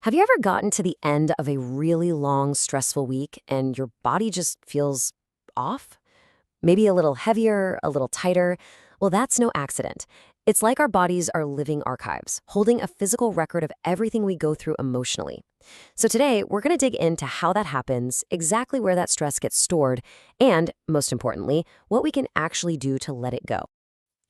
Have you ever gotten to the end of a really long, stressful week and your body just feels off? Maybe a little heavier, a little tighter? Well, that's no accident. It's like our bodies are living archives, holding a physical record of everything we go through emotionally. So today, we're going to dig into how that happens, exactly where that stress gets stored, and, most importantly, what we can actually do to let it go.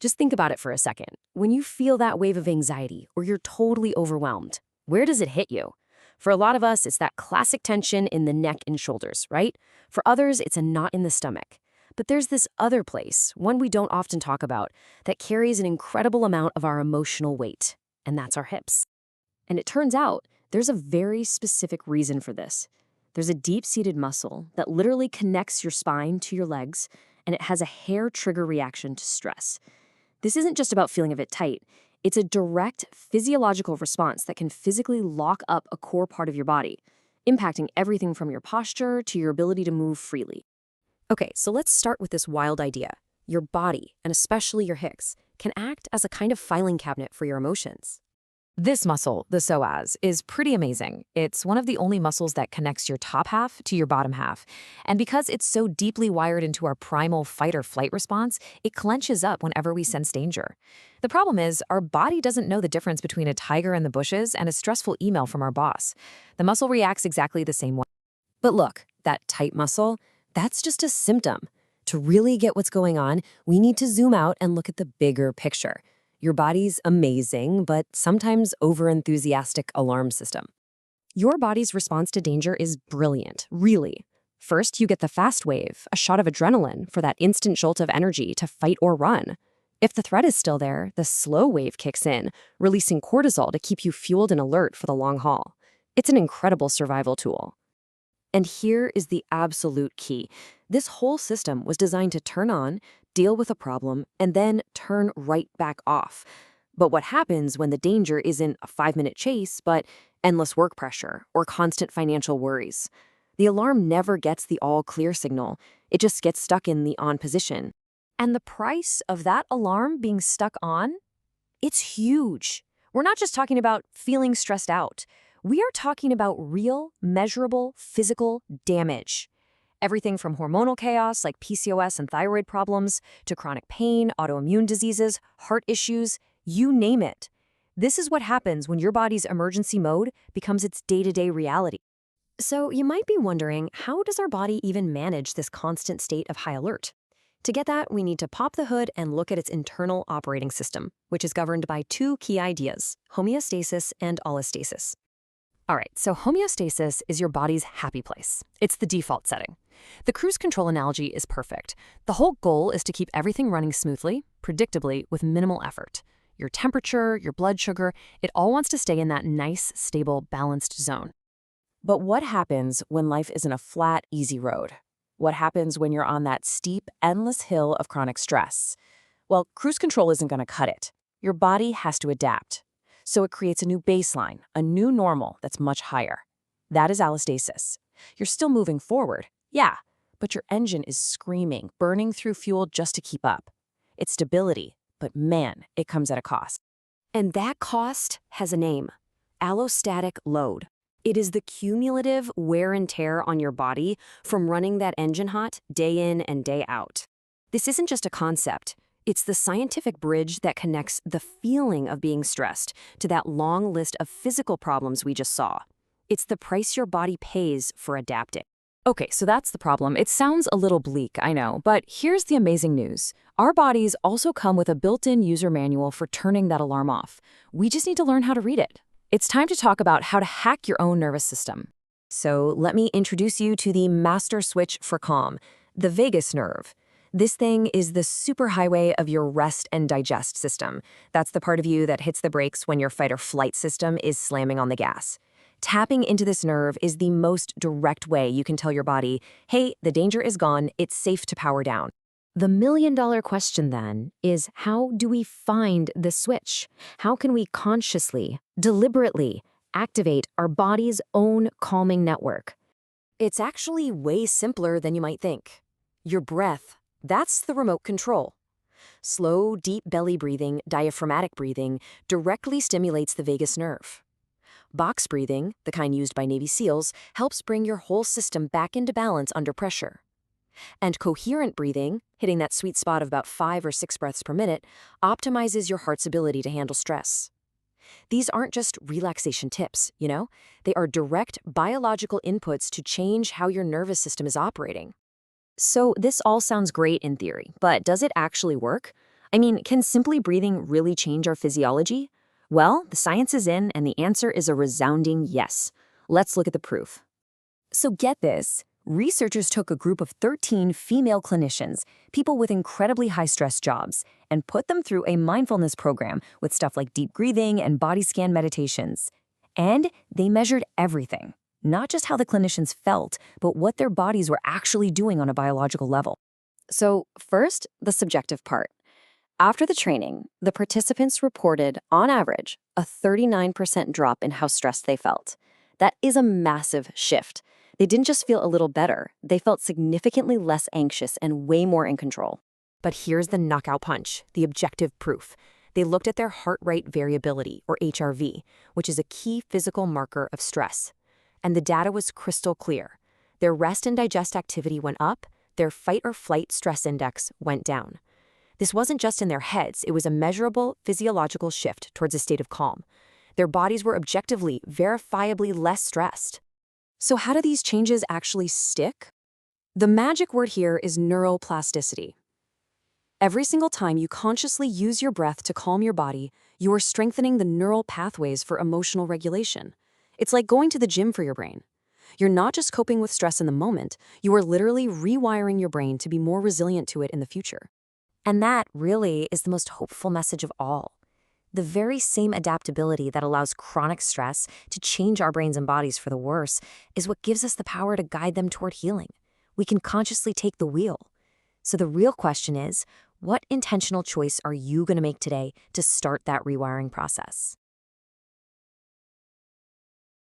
Just think about it for a second. When you feel that wave of anxiety or you're totally overwhelmed, where does it hit you? For a lot of us, it's that classic tension in the neck and shoulders, right? For others, it's a knot in the stomach. But there's this other place, one we don't often talk about, that carries an incredible amount of our emotional weight, and that's our hips. And it turns out there's a very specific reason for this. There's a deep-seated muscle that literally connects your spine to your legs, and it has a hair trigger reaction to stress. This isn't just about feeling a bit tight. It's a direct physiological response that can physically lock up a core part of your body, impacting everything from your posture to your ability to move freely. Okay, so let's start with this wild idea. Your body, and especially your hips, can act as a kind of filing cabinet for your emotions. This muscle, the psoas, is pretty amazing. It's one of the only muscles that connects your top half to your bottom half. And because it's so deeply wired into our primal fight or flight response, it clenches up whenever we sense danger. The problem is, our body doesn't know the difference between a tiger in the bushes and a stressful email from our boss. The muscle reacts exactly the same way. But look, that tight muscle, that's just a symptom. To really get what's going on, we need to zoom out and look at the bigger picture. Your body's amazing, but sometimes over-enthusiastic alarm system. Your body's response to danger is brilliant, really. First, you get the fast wave, a shot of adrenaline for that instant jolt of energy to fight or run. If the threat is still there, the slow wave kicks in, releasing cortisol to keep you fueled and alert for the long haul. It's an incredible survival tool. And here is the absolute key. This whole system was designed to turn on, deal with a problem, and then turn right back off. But what happens when the danger isn't a 5-minute chase, but endless work pressure or constant financial worries? The alarm never gets the all-clear signal. It just gets stuck in the on position. And the price of that alarm being stuck on? It's huge. We're not just talking about feeling stressed out. We are talking about real, measurable, physical damage. Everything from hormonal chaos like PCOS and thyroid problems to chronic pain, autoimmune diseases, heart issues, you name it. This is what happens when your body's emergency mode becomes its day-to-day reality. So you might be wondering, how does our body even manage this constant state of high alert? To get that, we need to pop the hood and look at its internal operating system, which is governed by two key ideas, homeostasis and allostasis. All right, so homeostasis is your body's happy place. It's the default setting. The cruise control analogy is perfect. The whole goal is to keep everything running smoothly, predictably, with minimal effort. Your temperature, your blood sugar, it all wants to stay in that nice, stable, balanced zone. But what happens when life isn't a flat, easy road? What happens when you're on that steep, endless hill of chronic stress? Well, cruise control isn't going to cut it. Your body has to adapt. So it creates a new baseline, a new normal that's much higher. That is allostasis. You're still moving forward, yeah, but your engine is screaming, burning through fuel just to keep up. It's stability, but man, it comes at a cost. And that cost has a name, allostatic load. It is the cumulative wear and tear on your body from running that engine hot day in and day out. This isn't just a concept. It's the scientific bridge that connects the feeling of being stressed to that long list of physical problems we just saw. It's the price your body pays for adapting. Okay, so that's the problem. It sounds a little bleak, I know, but here's the amazing news. Our bodies also come with a built-in user manual for turning that alarm off. We just need to learn how to read it. It's time to talk about how to hack your own nervous system. So let me introduce you to the master switch for calm, the vagus nerve. This thing is the superhighway of your rest and digest system. That's the part of you that hits the brakes when your fight or flight system is slamming on the gas. Tapping into this nerve is the most direct way you can tell your body, hey, the danger is gone, it's safe to power down. The million-dollar question then is, how do we find the switch? How can we consciously, deliberately activate our body's own calming network? It's actually way simpler than you might think. Your breath. That's the remote control. Slow, deep belly breathing, diaphragmatic breathing, directly stimulates the vagus nerve. Box breathing, the kind used by Navy SEALs, helps bring your whole system back into balance under pressure. And coherent breathing, hitting that sweet spot of about 5 or 6 breaths per minute, optimizes your heart's ability to handle stress. These aren't just relaxation tips, They are direct biological inputs to change how your nervous system is operating. So this all sounds great in theory, but does it actually work? I mean, can simply breathing really change our physiology? Well, the science is in, and the answer is a resounding yes. Let's look at the proof. So get this. Researchers took a group of 13 female clinicians, people with incredibly high-stress jobs, and put them through a mindfulness program with stuff like deep breathing and body scan meditations. And they measured everything, not just how the clinicians felt, but what their bodies were actually doing on a biological level. So first, the subjective part. After the training, the participants reported, on average, a 39% drop in how stressed they felt. That is a massive shift. They didn't just feel a little better, they felt significantly less anxious and way more in control. But here's the knockout punch, the objective proof. They looked at their heart rate variability, or HRV, which is a key physical marker of stress. And the data was crystal clear. Their rest and digest activity went up, their fight or flight stress index went down. This wasn't just in their heads, it was a measurable physiological shift towards a state of calm. Their bodies were objectively, verifiably less stressed. So how do these changes actually stick? The magic word here is neuroplasticity. Every single time you consciously use your breath to calm your body, you are strengthening the neural pathways for emotional regulation. It's like going to the gym for your brain. You're not just coping with stress in the moment, you are literally rewiring your brain to be more resilient to it in the future. And that really is the most hopeful message of all. The very same adaptability that allows chronic stress to change our brains and bodies for the worse is what gives us the power to guide them toward healing. We can consciously take the wheel. So the real question is, what intentional choice are you going to make today to start that rewiring process?